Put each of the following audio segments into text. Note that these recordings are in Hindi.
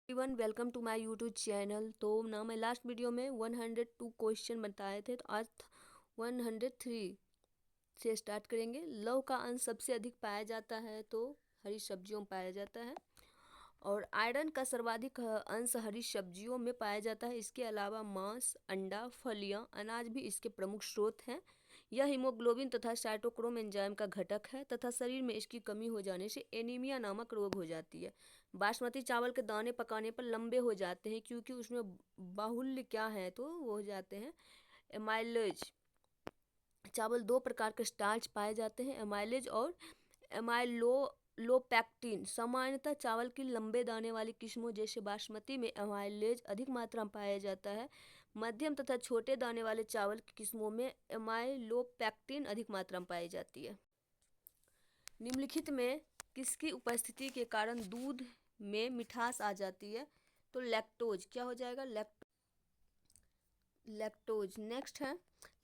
Everyone welcome to my YouTube channel. तो ना मैं लास्ट वीडियो में 102 क्वेश्चन बताए थे, तो आज 103 से स्टार्ट करेंगे। लौह का अंश सबसे अधिक पाया जाता है तो हरी सब्जियों में पाया जाता है, और आयरन का सर्वाधिक अंश हरी सब्जियों में पाया जाता है। इसके अलावा मांस, अंडा, फलियां, अनाज भी इसके प्रमुख स्रोत हैं। यह हीमोग्लोबिन तथा साइटोक्रोम एंजाइम का घटक है तथा शरीर में इसकी कमी हो जाने से एनीमिया नामक रोग हो जाती है। बासमती चावल के दाने पकाने पर लंबे हो जाते हैं क्योंकि उसमें बाहुल्य क्या है, तो वो हो जाते हैं एमाइलेज। चावल दो प्रकार के स्टार्च पाए जाते हैं, एमाइलेज और एमाइलोपेक्टिन। सामान्यतः चावल की लंबे दाने वाली किस्मों जैसे बासमती में एमाइलेज अधिक मात्रा में पाया जाता है। मध्यम तथा छोटे दाने वाले चावल की किस्मों में एमाइलोपेक्टिन अधिक मात्रा में पाई जाती है। निम्नलिखित में किसकी उपस्थिति के कारण दूध में मिठास आ जाती है? तो लैक्टोज। क्या हो जाएगा? लैक्टोज। नेक्स्ट है,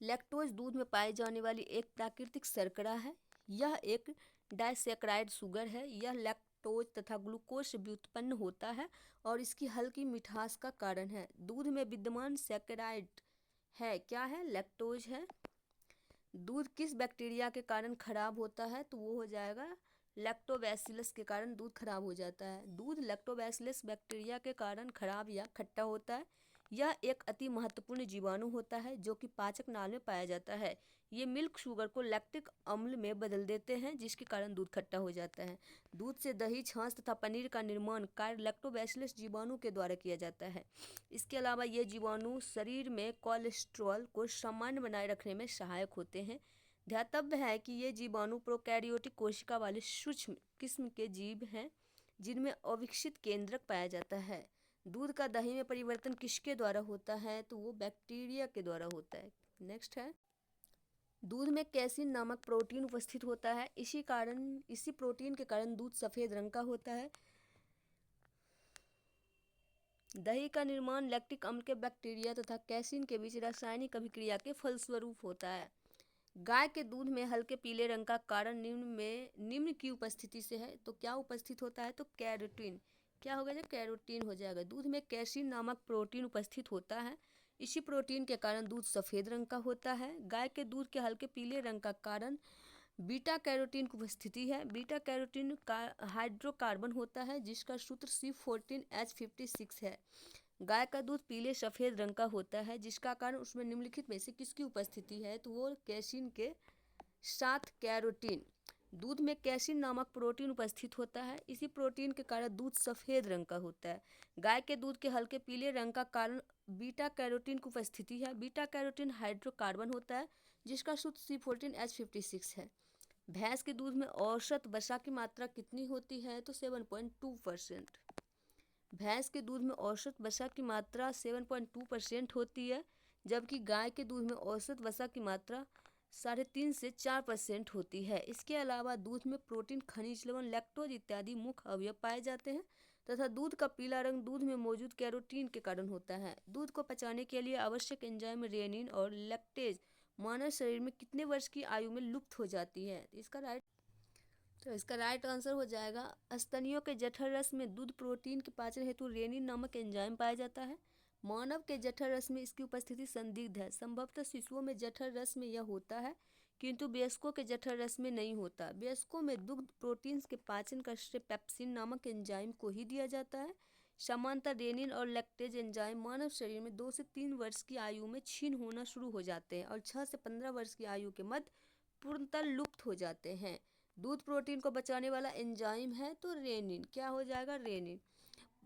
लैक्टोज दूध में पाई जाने वाली एक प्राकृतिक शर्करा है। यह एक डाइसैकराइड शुगर है। यह लैक्टोज तथा ग्लूकोज से व्युत्पन्न होता है और इसकी हल्की मिठास का कारण है। दूध में विद्यमान सैकराइड है, क्या है? लैक्टोज है। दूध किस बैक्टीरिया के कारण खराब होता है? तो वो हो जाएगा लैक्टोबैसिलस के कारण दूध खराब हो जाता है। दूध लैक्टोबैसिलस बैक्टीरिया के कारण खराब या खट्टा होता है। यह एक अति महत्वपूर्ण जीवाणु होता है जो कि पाचक नाल में पाया जाता है। ये मिल्क शुगर को लैक्टिक अम्ल में बदल देते हैं जिसके कारण दूध खट्टा हो जाता है। दूध से दही, छाछ तथा पनीर का निर्माण कार्य लैक्टोबैसिलस जीवाणु के द्वारा किया जाता है। इसके अलावा ये जीवाणु शरीर में कोलेस्ट्रॉल को सामान्य बनाए रखने में सहायक होते हैं। ध्यातव्य है कि ये जीवाणु प्रोकैरियोटिक कोशिका वाले सूक्ष्म किस्म के जीव हैं जिनमें अविकसित केंद्रक पाया जाता है। दूध का दही में परिवर्तन किसके द्वारा होता है? तो वो बैक्टीरिया के द्वारा होता है। नेक्स्ट है, दूध में कैसीन नामक प्रोटीन उपस्थित होता है। इसी प्रोटीन के कारण दूध सफेद रंग का होता है। दही का निर्माण लैक्टिक अम्ल के बैक्टीरिया तथा कैसीन के बीच रासायनिक अभिक्रिया के फलस्वरूप होता है। गाय के दूध में हल्के पीले रंग का कारण निम्न की उपस्थिति से है। तो क्या उपस्थित होता है? तो कैरोटीन। क्या होगा? जब कैरोटीन हो जाएगा। दूध में कैसीन नामक प्रोटीन उपस्थित होता है। इसी प्रोटीन के कारण दूध सफ़ेद रंग का होता है। गाय के दूध के हल्के पीले रंग का कारण बीटा कैरोटीन की उपस्थिति है। बीटा कैरोटीन का हाइड्रोकार्बन होता है जिसका सूत्र C14H56 है। गाय का दूध पीले सफ़ेद रंग का होता है जिसका कारण उसमें निम्नलिखित में से किसकी उपस्थिति है? तो वो कैसीन के साथ कैरोटीन। दूध में कैसीन नामक प्रोटीन उपस्थित होता है। इसी प्रोटीन के कारण दूध सफ़ेद रंग का होता है। गाय के दूध के हल्के पीले रंग का कारण बीटा कैरोटीन की उपस्थिति है। बीटा कैरोटीन हाइड्रोकार्बन होता है जिसका सूत्र C14H56 है। भैंस के दूध में औसत वसा की मात्रा कितनी होती है? तो 7.2%। भैंस के दूध में औसत वसा की मात्रा 7.2% होती है, जबकि गाय के दूध में औसत वसा की मात्रा 3.5 से 4% होती है। इसके अलावा दूध में प्रोटीन, खनिज लवण, लैक्टोज इत्यादि मुख्य अवयव पाए जाते हैं तथा दूध का पीला रंग दूध में मौजूद कैरोटीन के कारण होता है। दूध को पचाने के लिए आवश्यक एंजाइम रेनिन और लैक्टेज मानव शरीर में कितने वर्ष की आयु में लुप्त हो जाती है? इसका राइट आंसर हो जाएगा, स्तनियों के जठर रस में दूध प्रोटीन के पाचन हेतु रेनिन नामक एंजाइम पाया जाता है। मानव के जठर रस में इसकी उपस्थिति संदिग्ध है। संभवतः शिशुओं में जठर रस में यह होता है किंतु वयस्कों के जठर रस में नहीं होता। वयस्कों में दुग्ध प्रोटीन्स के पाचन का श्रेय पेप्सिन नामक एंजाइम को ही दिया जाता है। सामान्यतः रेनिन और लैक्टेज एंजाइम मानव शरीर में 2 से 3 वर्ष की आयु में क्षीण होना शुरू हो जाते हैं और 6 से 15 वर्ष की आयु के मध्य पूर्णतः लुप्त हो जाते हैं। दूध प्रोटीन को बचाने वाला एंजाइम है तो रेनिन। क्या हो जाएगा? रेनिन।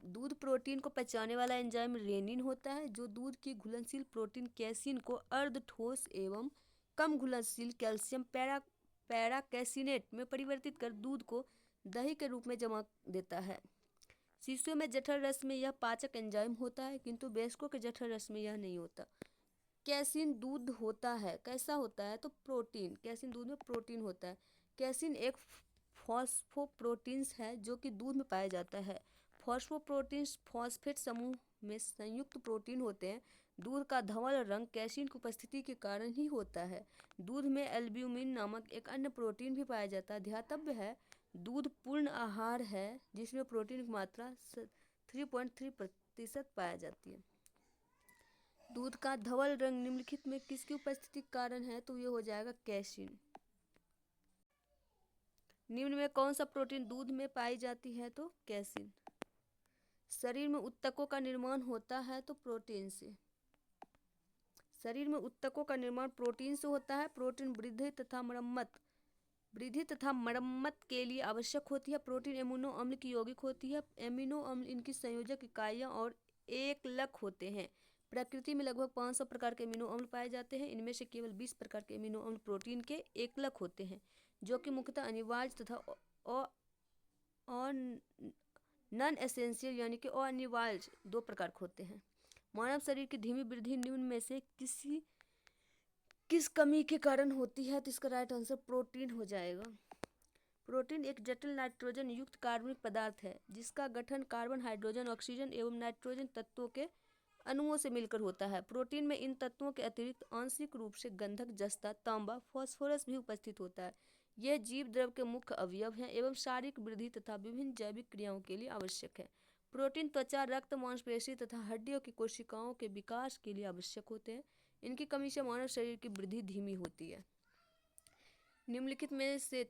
दूध प्रोटीन को पचाने वाला एंजाइम रेनिन होता है जो दूध की घुलनशील प्रोटीन कैसीन को अर्ध ठोस एवं कम घुलनशील कैल्शियम पैराकैसिनेट में परिवर्तित कर दूध को दही के रूप में जमा देता है। शिशुओं में जठर रस में यह पाचक एंजाइम होता है किंतु वयस्कों के जठर रस में यह नहीं होता। कैसीन दूध होता है, कैसा होता है? तो प्रोटीन। कैसीन दूध में प्रोटीन होता है। कैसीन एक फॉस्फोप्रोटीन्स है जो कि दूध में पाया जाता है। फॉस्फोप्रोटीन्स फॉस्फेट समूह में संयुक्त प्रोटीन होते हैं। दूध का धवल रंग कैसीन की उपस्थिति के कारण ही होता है। दूध में एल्ब्यूमिन नामक एक अन्य प्रोटीन भी पाया जाता है। ध्यातव्य है, दूध पूर्ण आहार है जिसमें प्रोटीन की मात्रा 3.3% पाया जाती है। दूध का धवल रंग निम्नलिखित में किसकी उपस्थिति के कारण है? तो ये हो जाएगा कैसीन। निम्न में कौन सा प्रोटीन दूध में पाई जाती है? तो कैसीन। शरीर में उत्तकों का निर्माण होता है तो प्रोटीन से। शरीर में उत्तकों का निर्माण प्रोटीन से होता है। प्रोटीन वृद्धि तथा मरम्मत के लिए आवश्यक होती है। प्रोटीन एमिनो अम्ल की यौगिक होती है। एमिनो अम्ल इनकी संयोजक इकाइयाँ और एकलक होते हैं। प्रकृति में लगभग 500 प्रकार के एमिनो अम्ल पाए जाते हैं। इनमें से केवल 20 प्रकार के एमिनो अम्ल प्रोटीन के एकलक होते हैं, जो कि मुख्यतः अनिवार्य तथा नॉन एसेंशियल यानी कि अनिवार्य 2 प्रकार के होते हैं। मानव शरीर की धीमी वृद्धि निम्न में से किस कमी के कारण होती है? तो इसका राइट आंसर प्रोटीन हो जाएगा। प्रोटीन एक जटिल नाइट्रोजन युक्त कार्बनिक पदार्थ है जिसका गठन कार्बन, हाइड्रोजन, ऑक्सीजन एवं नाइट्रोजन तत्वों के अणुओं से मिलकर होता है। प्रोटीन में इन तत्वों के अतिरिक्त आंशिक रूप से गंधक, जस्ता, तांबा, फास्फोरस भी उपस्थित होता है। यह जीव द्रव के मुख्य अवयव हैं एवं शारीरिक वृद्धि तथा विभिन्न जैविक क्रियाओं के लिए आवश्यक है। प्रोटीन त्वचा, रक्त, मांसपेशी तथा हड्डियों की कोशिकाओं के विकास के लिए आवश्यक होते हैं। इनकी कमी से मानव शरीर की वृद्धि धीमी होती है। निम्नलिखित में से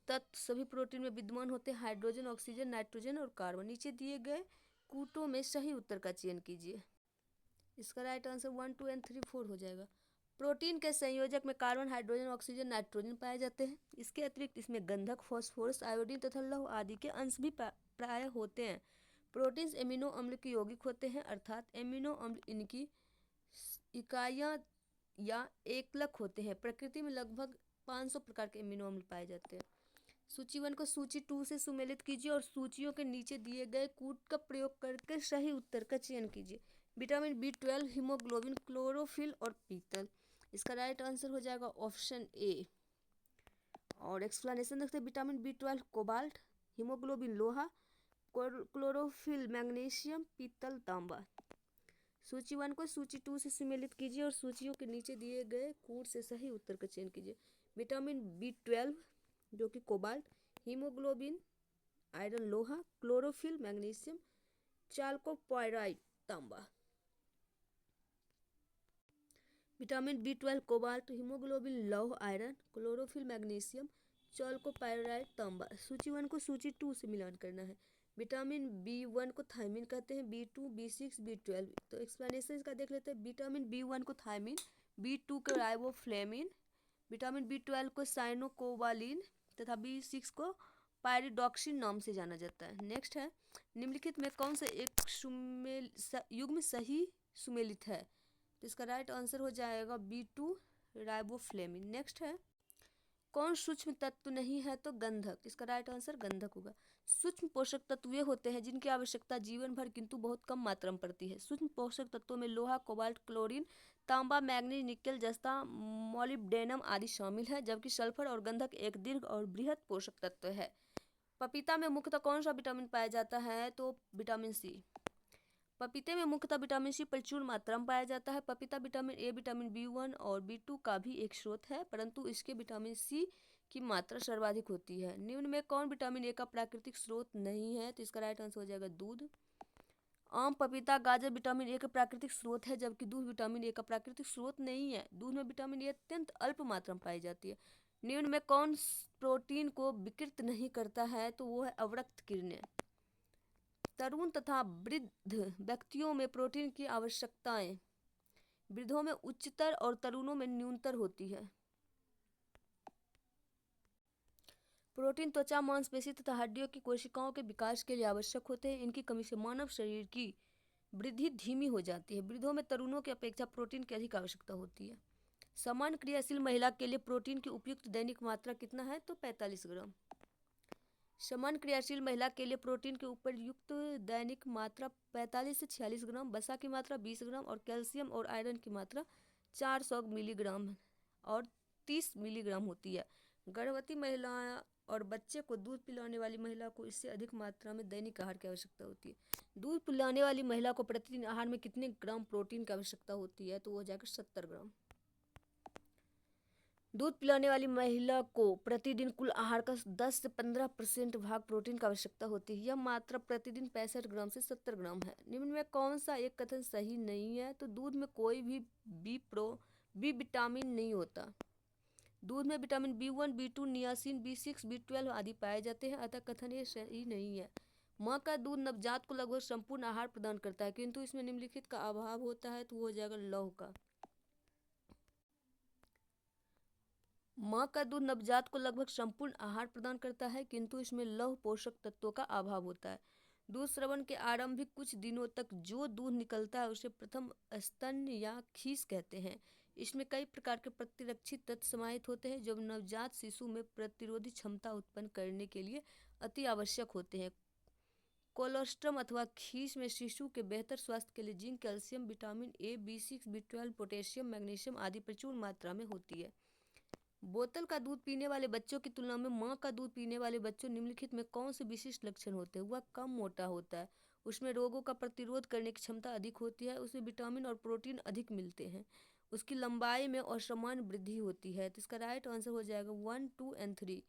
तत्व सभी प्रोटीन में विद्यमान होते हैं: हाइड्रोजन, ऑक्सीजन, नाइट्रोजन और कार्बन। नीचे दिए गए कूटों में सही उत्तर का चयन कीजिए। इसका राइट आंसर 1, 2 और 3, 4 हो जाएगा। प्रोटीन के संयोजक में कार्बन, हाइड्रोजन, ऑक्सीजन, नाइट्रोजन पाए जाते हैं। इसके अतिरिक्त इसमें गंधक, फास्फोरस, आयोडीन तथा लौह आदि के अंश भी प्राय होते हैं। प्रोटीन्स एमिनो अम्ल के यौगिक होते हैं, अर्थात एमिनो अम्ल इनकी इकाइयाँ या एकलक होते हैं। प्रकृति में लगभग 500 प्रकार के एमिनो अम्ल पाए जाते हैं। सूची 1 को सूची 2 से सुमेलित कीजिए और सूचियों के नीचे दिए गए कूट का प्रयोग करके सही उत्तर का चयन कीजिए। विटामिन B12, हीमोग्लोबिन, क्लोरोफिल और पीतल। इसका राइट आंसर हो जाएगा ऑप्शन ए। और एक्सप्लेनेशन देखते हैं। विटामिन B12 कोबाल्ट, हीमोग्लोबिन लोहा, क्लोरोफिल मैग्नीशियम, पीतल तांबा। सूची 1 को सूची 2 से सुमेलित कीजिए और सूचियों के नीचे दिए गए कूट से सही उत्तर का चयन कीजिए। विटामिन B12 जो कि कोबाल्ट, हीमोग्लोबिन आयरन लोहा, क्लोरोफिल मैग्नीशियम, चाल्कोपाइराइट तांबा। विटामिन B12 कोबाल्ट, हीमोग्लोबिन लौह आयरन, क्लोरोफिल मैग्नीशियम, चाल्कोपाइराइट तांबा। सूची 1 को सूची 2 से मिलान करना है। विटामिन B1 को थायमिन कहते हैं, B2, B6, B12। तो एक्सप्लेनेशन इसका देख लेते हैं। विटामिन B1 को थायमिन, B2 को राइबोफ्लेविन, विटामिन B12 को साइनोकोबालिन तथा B6 को पायरिडॉक्सिन नाम से जाना जाता है। नेक्स्ट है, निम्नलिखित में कौन सा एक युग्म सही सुमेलित है? तो इसका राइट आंसर हो जाएगा B2 राइबोफ्लेविन। नेक्स्ट है, कौन सूक्ष्म तत्व नहीं है? तो गंधक। इसका राइट आंसर गंधक होगा। सूक्ष्म पोषक तत्व वे होते हैं जिनकी आवश्यकता जीवन भर किंतु बहुत कम मात्रा में पड़ती है। सूक्ष्म पोषक तत्वों में लोहा, कोबाल्ट, क्लोरीन, तांबा, मैग्नीज, निकेल, जस्ता, मॉलिब्डेनम आदि शामिल है, जबकि सल्फर और गंधक एक दीर्घ और बृहत पोषक तत्व है। पपीता में मुख्यतः कौन सा विटामिन पाया जाता है? तो विटामिन सी। पपीते में मुख्यतः विटामिन सी प्रचुर मात्रा में पाया जाता है। पपीता विटामिन ए, विटामिन B1 और B2 का भी एक स्रोत है, परंतु इसके विटामिन सी की मात्रा सर्वाधिक होती है। निम्न में कौन विटामिन ए का प्राकृतिक स्रोत नहीं है? तो इसका राइट आंसर हो जाएगा दूध। आम, पपीता, गाजर विटामिन ए का प्राकृतिक स्रोत है, जबकि दूध विटामिन ए का प्राकृतिक स्रोत नहीं है। दूध में विटामिन ए अत्यंत अल्प मात्रा में पाई जाती है। निम्न में कौन प्रोटीन को विकृत नहीं करता है? तो वो है अवरक्त किरणें। तरुण तथा वृद्ध व्यक्तियों में प्रोटीन की आवश्यकताएं वृद्धों में उच्चतर और तरुणों में न्यूनतर होती है। प्रोटीन त्वचा, मांसपेशी तथा हड्डियों की कोशिकाओं के विकास के लिए आवश्यक होते हैं। इनकी कमी से मानव शरीर की वृद्धि धीमी हो जाती है। वृद्धों में तरुणों की अपेक्षा प्रोटीन की अधिक आवश्यकता होती है। समान क्रियाशील महिला के लिए प्रोटीन की उपयुक्त दैनिक मात्रा कितना है? तो 45 ग्राम। समान क्रियाशील महिला के लिए प्रोटीन की उपयुक्त दैनिक मात्रा 45 से 46 ग्राम, वसा की मात्रा 20 ग्राम और कैल्शियम और आयरन की मात्रा 400 मिलीग्राम और 30 मिलीग्राम होती है। गर्भवती महिला और बच्चे को दूध पिलाने वाली महिला को इससे अधिक मात्रा में दैनिक आहार की आवश्यकता होती है। दूध पिलाने वाली महिला को प्रतिदिन आहार में कितने ग्राम प्रोटीन की आवश्यकता होती है? तो वो हो जाएगा 70 ग्राम। दूध पिलाने वाली महिला को प्रतिदिन कुल आहार का 10 से 15% भाग प्रोटीन की आवश्यकता होती है। यह मात्रा प्रतिदिन 65 ग्राम से 70 ग्राम है। निम्न में कौन सा एक कथन सही नहीं है? तो दूध में कोई भी बी विटामिन नहीं होता। दूध में vitamin B1, B2, niacin, B6, B12 आदि पाए जाते हैं, अतः कथन ये सही नहीं है। माँ का दूध नवजात को लगभग संपूर्ण आहार प्रदान करता है, किंतु इसमें निम्नलिखित का अभाव होता है, तो वो हो जाएगा लौह का। माँ का दूध नवजात को लगभग संपूर्ण आहार प्रदान करता है, किंतु इसमें लौह पोषक तत्वों का अभाव होता है। दूध स्रवण के आरंभिक कुछ दिनों तक जो दूध निकलता है उसे प्रथम स्तन या खीस कहते हैं। इसमें कई प्रकार के प्रतिरक्षी तत्व समाहित होते हैं जो नवजात शिशु में प्रतिरोधी क्षमता उत्पन्न करने के लिए अति आवश्यक होते हैं। कोलोस्ट्रम अथवा खीस में शिशु के बेहतर स्वास्थ्य के लिए zinc, calcium, vitamin A, B6, B12, potassium, magnesium आदि प्रचुर मात्रा में होती है। बोतल का दूध पीने वाले बच्चों की तुलना में माँ का दूध पीने वाले बच्चों निम्नलिखित में कौन से विशिष्ट लक्षण होते हैं? वह कम मोटा होता है, उसमें रोगों का प्रतिरोध करने की क्षमता अधिक होती है, उसे विटामिन और प्रोटीन अधिक मिलते हैं, उसकी लंबाई में असामान्य वृद्धि होती है। तो इसका राइट आंसर हो जाएगा 1, 2 एंड 3।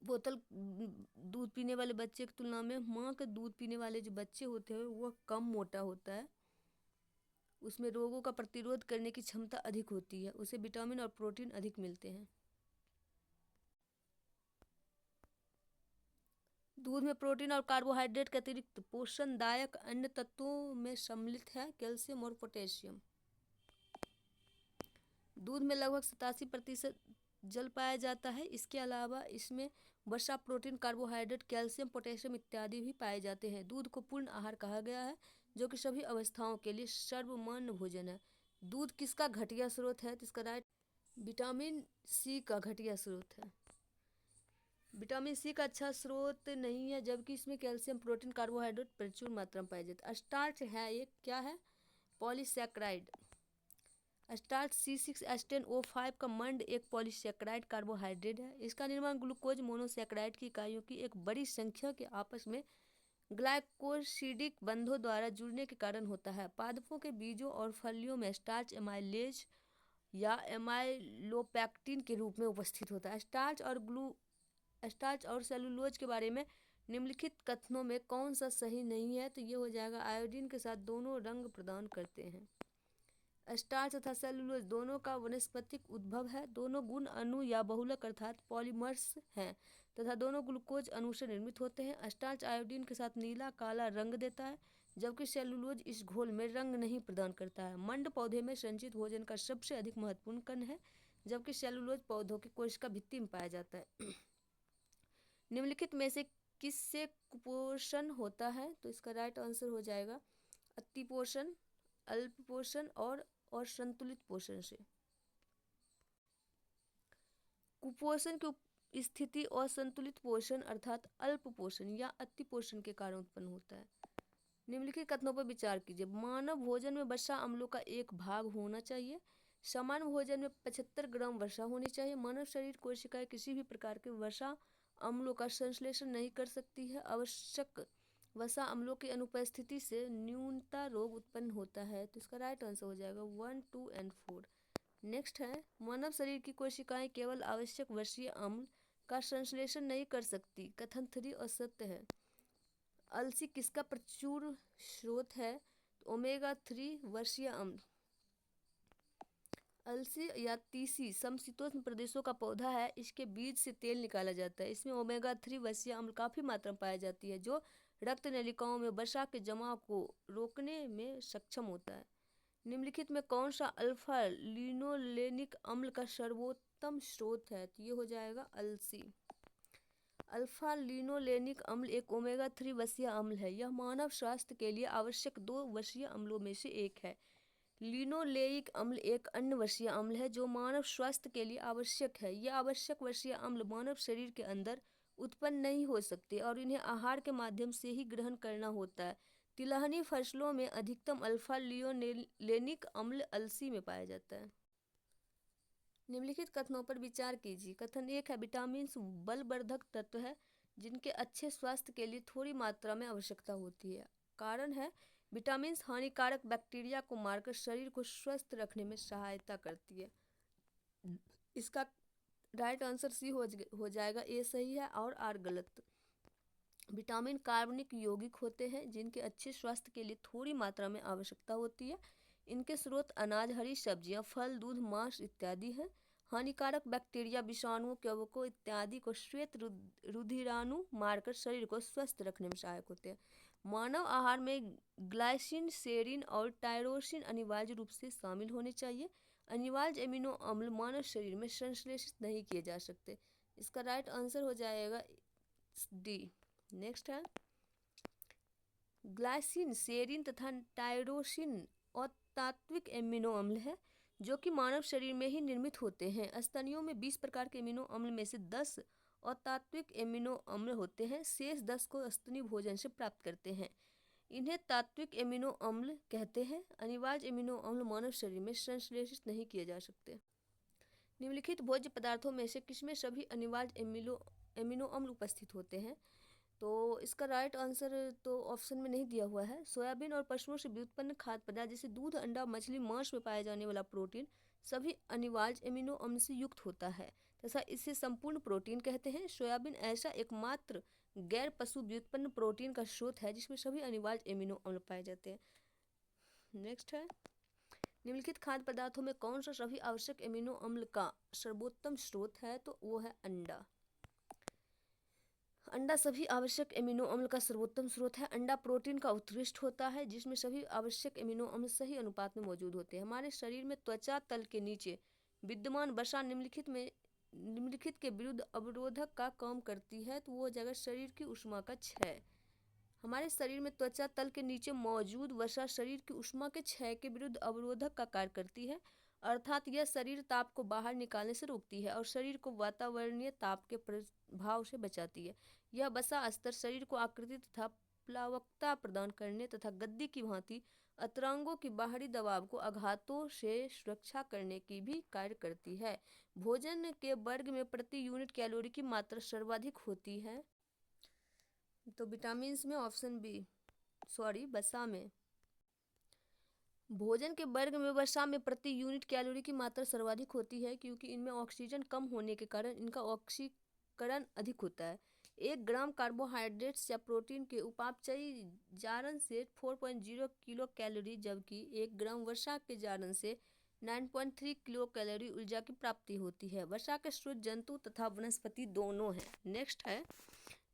बोतल दूध पीने वाले बच्चे की तुलना में माँ का दूध पीने वाले जो बच्चे होते हैं वह कम मोटा होता है, उसमें रोगों का प्रतिरोध करने की क्षमता अधिक होती है, उसे विटामिन और प्रोटीन अधिक मिलते हैं। दूध में प्रोटीन और कार्बोहाइड्रेट के अतिरिक्त पोषणदायक अन्य तत्वों में सम्मिलित है कैल्शियम और पोटेशियम। दूध में लगभग 87% जल पाया जाता है। इसके अलावा इसमें वसा, प्रोटीन, कार्बोहाइड्रेट, कैल्शियम, पोटेशियम इत्यादि भी पाए जाते हैं। दूध को पूर्ण आहार कहा गया है जो कि सभी अवस्थाओं के लिए सर्वमान्य भोजन है। दूध किसका घटिया स्रोत है? तो इसका राइट विटामिन सी का घटिया स्रोत है। विटामिन सी का अच्छा स्रोत नहीं है, जबकि इसमें कैल्शियम, प्रोटीन, कार्बोहाइड्रेट प्रचुर मात्रा में पाए जाते हैं। स्टार्च है, ये क्या है? पॉलीसैकेराइड। स्टार्च C6H10O5 का मंड एक पॉलीसैकेराइड कार्बोहाइड्रेट है। इसका निर्माण ग्लूकोज मोनोसैकेराइड की इकाइयों की एक बड़ी संख्या के आपस में ग्लाइकोसिडिक बंधों द्वारा जुड़ने के कारण होता है। पादपों के बीजों और फलियों में स्टार्च एमाइलेज या एमाइलोपैक्टिन के रूप में उपस्थित होता है। स्टार्च और सेलुलोज के बारे में निम्नलिखित कथनों में कौन सा सही नहीं है? तो ये हो जाएगा आयोडीन के साथ दोनों रंग प्रदान करते हैं। स्टार्च तथा सेलुलोज दोनों का वनस्पतिक उद्भव है, दोनों गुण अणु या बहुलक अर्थात पॉलीमर्स हैं तथा दोनों ग्लूकोज अणु से निर्मित होते हैं। स्टार्च आयोडीन के साथ नीला काला रंग देता है, जबकि सेलुलोज इस घोल में रंग नहीं प्रदान करता है। मंड पौधे में संचित भोजन का सबसे अधिक महत्वपूर्ण कण है, जबकि सेलुलोज पौधों की कोशिका भित्ति में पाया जाता है। निम्नलिखित में से किससे कुपोषण होता है? तो इसका राइट आंसर हो जाएगा अतिपोषण, अल्पपोषण और संतुलित पोषण से। कुपोषण की स्थिति असंतुलित पोषण अर्थात अल्प पोषण या अति पोषण के कारण उत्पन्न होता है। निम्नलिखित कथनों पर विचार कीजिए। मानव भोजन में वसा अम्लों का एक भाग होना चाहिए। सामान्य भोजन में 75 ग्राम वसा होनी चाहिए। मानव शरीर कोशिकाएं किसी भी प्रकार के वसा अम्लों का संश्लेषण नहीं कर सकती है। आवश्यक वसा अम्लों की अनुपस्थिति से न्यूनता रोग उत्पन्न होता है। तो इसका राइट आंसर हो जाएगा 1, 2 एंड 4। नेक्स्ट है, मानव शरीर की कोशिकाएं केवल आवश्यक वसीय अम्ल का संश्लेषण नहीं कर सकती। कथन 3 असत्य है। अलसी किसका प्रचुर स्रोत है? ओमेगा 3 वसीय अम्ल। अलसी या तीसी समशीतोष्ण प्रदेशों का पौधा है। इसके बीज से तेल निकाला जाता है। इसमें ओमेगा 3 वसीय अम्ल काफ़ी मात्रा में पाई जाती है जो रक्त नलिकाओं में वसा के जमाव को रोकने में सक्षम होता है। निम्नलिखित में कौन सा अल्फा लिनोलेनिक अम्ल का सर्वोत्तम स्रोत है? तो ये हो जाएगा अलसी। अल्फा लिनोलेनिक अम्ल एक ओमेगा 3 वसीय अम्ल है। यह मानव स्वास्थ्य के लिए आवश्यक 2 वसीय अम्लों में से एक है। लिनोलेइक अम्ल एक अन्य वसीय अम्ल है जो मानव स्वास्थ्य के लिए आवश्यक है। यह आवश्यक वसीय अम्ल मानव शरीर के अंदर उत्पन्न नहीं हो सकते और इन्हें आहार के माध्यम से ही ग्रहण करना होता है। तिलहनी फसलों में अधिकतम अल्फा लिनोलेनिक अम्ल अलसी में पाया जाता है। निम्नलिखित कथनों पर विचार कीजिए। कथन 1 है, विटामिन बलवर्धक तत्व है जिनके अच्छे स्वास्थ्य के लिए थोड़ी मात्रा में आवश्यकता होती है। कारण है, विटामिन हानिकारक बैक्टीरिया को मारकर शरीर को स्वस्थ रखने में सहायता करती है। इसका राइट आंसर सी हो जाएगा, ए सही है और आर गलत। विटामिन कार्बनिक यौगिक होते हैं जिनके अच्छे स्वास्थ्य के लिए थोड़ी मात्रा में आवश्यकता होती है। इनके स्रोत अनाज, हरी सब्जियां, फल, दूध, मांस इत्यादि हैं। हानिकारक बैक्टीरिया, विषाणुओं, कवकों इत्यादि को श्वेत रुधिराणु मारकर शरीर को स्वस्थ रखने में सहायक होते हैं। मानव आहार में ग्लाइसिन, सेरिन और टायरोसिन अनिवार्य रूप से शामिल होने चाहिए। अनिवार्य एमिनो अम्ल मानव शरीर में संश्लेषित नहीं किए जा सकते। इसका राइट आंसर हो जाएगा डी। नेक्स्ट है, ग्लाइसिन, सेरिन तथा टायरोसिन अतात्विक एमिनो अम्ल है जो कि मानव शरीर में ही निर्मित होते हैं। स्तनियों में 20 प्रकार के एमिनो अम्ल में से 10 अतात्विक एमिनो अम्ल होते हैं, शेष 10 को स्तनीय भोजन से प्राप्त करते हैं। इन्हें तात्विक एमिनो अम्ल कहते हैं। अनिवार्य एमिनो अम्ल मानव शरीर में संश्लेषित नहीं किए जा सकते। निम्नलिखित भोज्य पदार्थों में से किसमें सभी अनिवार्य एमिनो अम्ल उपस्थित होते हैं? तो इसका राइट आंसर तो ऑप्शन में नहीं दिया हुआ है। सोयाबीन और पशुओं से व्युत्पन्न खाद्य पदार्थ जैसे दूध, अंडा, मछली, मांस में पाया जाने वाला प्रोटीन सभी अनिवार्य एमिनो अम्ल से युक्त होता है तथा इसे संपूर्ण प्रोटीन कहते हैं। सोयाबीन ऐसा एकमात्र गैर पशु व्युत्पन्न प्रोटीन का स्रोत है जिसमें सभी अनिवार्य एमिनो अम्ल पाए जाते हैं। नेक्स्ट है, निम्नलिखित खाद्य पदार्थों में कौन सा सभी आवश्यक एमिनो अम्ल का सर्वोत्तम स्रोत है? तो वो है अंडा। अंडा सभी आवश्यक एमिनो अम्ल का सर्वोत्तम स्रोत है। अंडा प्रोटीन का उत्कृष्ट होता है जिसमें सभी आवश्यक एमिनो अम्ल सही अनुपात में मौजूद होते हैं। हमारे शरीर में त्वचा तल के नीचे विद्यमान वसा निम्नलिखित के विरुद्ध अवरोधक का काम करती है, तो वो हो जाएगा शरीर की ऊष्मा का क्षय। हमारे शरीर में त्वचा तल के नीचे मौजूद वसा शरीर की ऊष्मा के क्षय के विरुद्ध अवरोधक का कार्य करती है, अर्थात यह शरीर ताप को बाहर निकालने से रोकती है और शरीर को वातावरणीय ताप के प्रभाव से बचाती है। यह वसा स्तर शरीर को आकृति तथा प्लावकता प्रदान करने तथा गद्दी की भांति अंतरांगों की बाहरी दबाव को आघातों से सुरक्षा करने की भी कार्य करती है। भोजन के वर्ग में प्रति यूनिट कैलोरी की मात्रा सर्वाधिक होती है, तो विटामिन में ऑप्शन बी, वसा में। भोजन के वर्ग में वसा में प्रति यूनिट कैलोरी की मात्रा सर्वाधिक होती है क्योंकि इनमें ऑक्सीजन कम होने के कारण इनका ऑक्सीकरण अधिक होता है। 1 ग्राम कार्बोहाइड्रेट्स या प्रोटीन के उपापचयी जारन से 4.0 किलो कैलोरी, जबकि 1 ग्राम वसा के जारन से 9.3 किलो कैलोरी ऊर्जा की प्राप्ति होती है। वसा के स्रोत जंतु तथा वनस्पति दोनों हैं। नेक्स्ट है,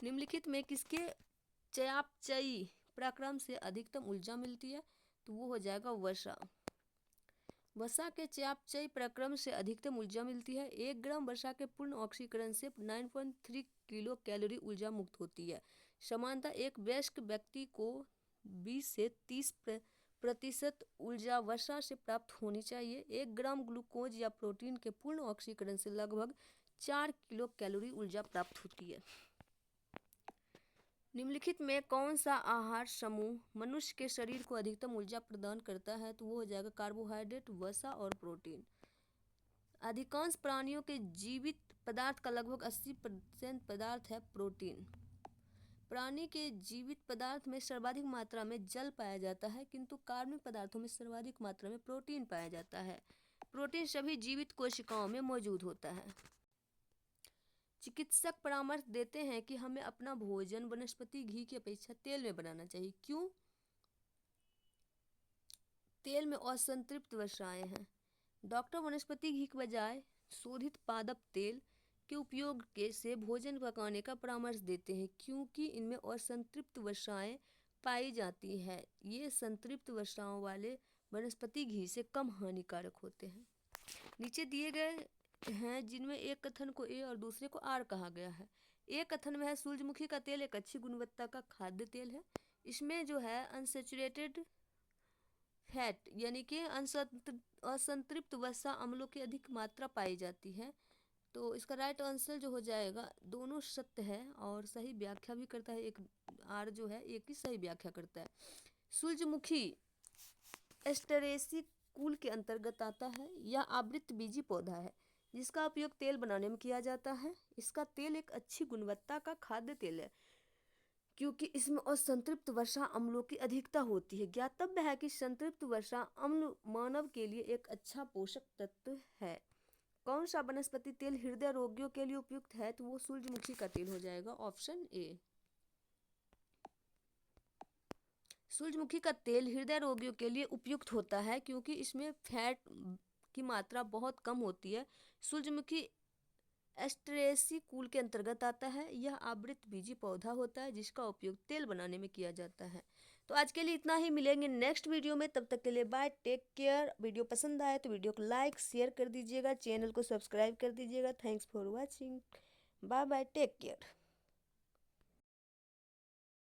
निम्नलिखित में किसके चयापचयी प्रक्रम से अधिकतम ऊर्जा मिलती है? तो वो हो जाएगा वसा। वसा के चयापचयी प्रक्रम से अधिकतम ऊर्जा मिलती है। 1 ग्राम वसा के पूर्ण ऑक्सीकरण से 9.3 किलो कैलोरी ऊर्जा मुक्त होती है। समानतः एक वयस्क व्यक्ति को 20 से 30% ऊर्जा वसा से प्राप्त होनी चाहिए। 1 ग्राम ग्लूकोज या प्रोटीन के पूर्ण ऑक्सीकरण से लगभग 4 किलो कैलोरी ऊर्जा प्राप्त होती है। निम्नलिखित में कौन सा आहार समूह मनुष्य के शरीर को अधिकतम ऊर्जा प्रदान करता है? तो वो हो जाएगा कार्बोहाइड्रेट, वसा और प्रोटीन। अधिकांश प्राणियों के जीवित पदार्थ का लगभग 80% पदार्थ है प्रोटीन। प्राणी के जीवित पदार्थ में सर्वाधिक मात्रा में जल पाया जाता है किंतु कार्बनिक पदार्थों में सर्वाधिक मात्रा में प्रोटीन पाया जाता है। प्रोटीन सभी जीवित कोशिकाओं में मौजूद होता है। चिकित्सक परामर्श देते हैं कि हमें अपना भोजन वनस्पति घी की अपेक्षा तेल में बनाना चाहिए। क्यों? तेल में असंतृप्त वसाएं हैं। डॉक्टर वनस्पति घी के बजाय शोधित पादप तेल के उपयोग से भोजन पकाने का परामर्श देते हैं क्योंकि इनमें असंतृप्त वसाएं पाई जाती है। ये संतृप्त वसाओं वाले वनस्पति घी से कम हानिकारक होते हैं। नीचे दिए गए हैं जिनमें एक कथन को ए और दूसरे को आर कहा गया है। एक कथन में है सूरजमुखी का तेल एक अच्छी गुणवत्ता का खाद्य तेल है। इसमें जो है अनसैचुरेटेड फैट यानी कि असंतृप्त वसा अम्लों की अधिक मात्रा पाई जाती है। तो इसका राइट आंसर जो हो जाएगा, दोनों सत्य है और सही व्याख्या भी करता है। एक आर जो है एक ही सही व्याख्या करता है। सूरजमुखी एस्टेरेसी कुल के अंतर्गत आता है। यह आवृत बीजी पौधा है जिसका उपयोग तेल बनाने में किया जाता है। इसका तेल एक अच्छी गुणवत्ता का खाद्य तेल है क्योंकि इसमें असंतृप्त वसा अम्लों की अधिकता होती है। ज्ञातव्य है कि संतृप्त वसा अम्ल मानव के लिए एक अच्छा पोषक तत्व है। कौन सा वनस्पति तेल हृदय रोगियों के लिए उपयुक्त है? तो वो सूरजमुखी का तेल हो जाएगा, ऑप्शन ए। सूरजमुखी का तेल हृदय रोगियों के लिए उपयुक्त होता है क्योंकि इसमें फैट की मात्रा बहुत कम होती है। सूरजमुखी एस्ट्रेसी कुल के अंतर्गत आता है। यह आवृत बीजी पौधा होता है जिसका उपयोग तेल बनाने में किया जाता है। तो आज के लिए इतना ही, मिलेंगे नेक्स्ट वीडियो में, तब तक के लिए बाय, टेक केयर। वीडियो पसंद आए तो वीडियो को लाइक शेयर कर दीजिएगा, चैनल को सब्सक्राइब कर दीजिएगा। Thanks for watching, bye bye, take care.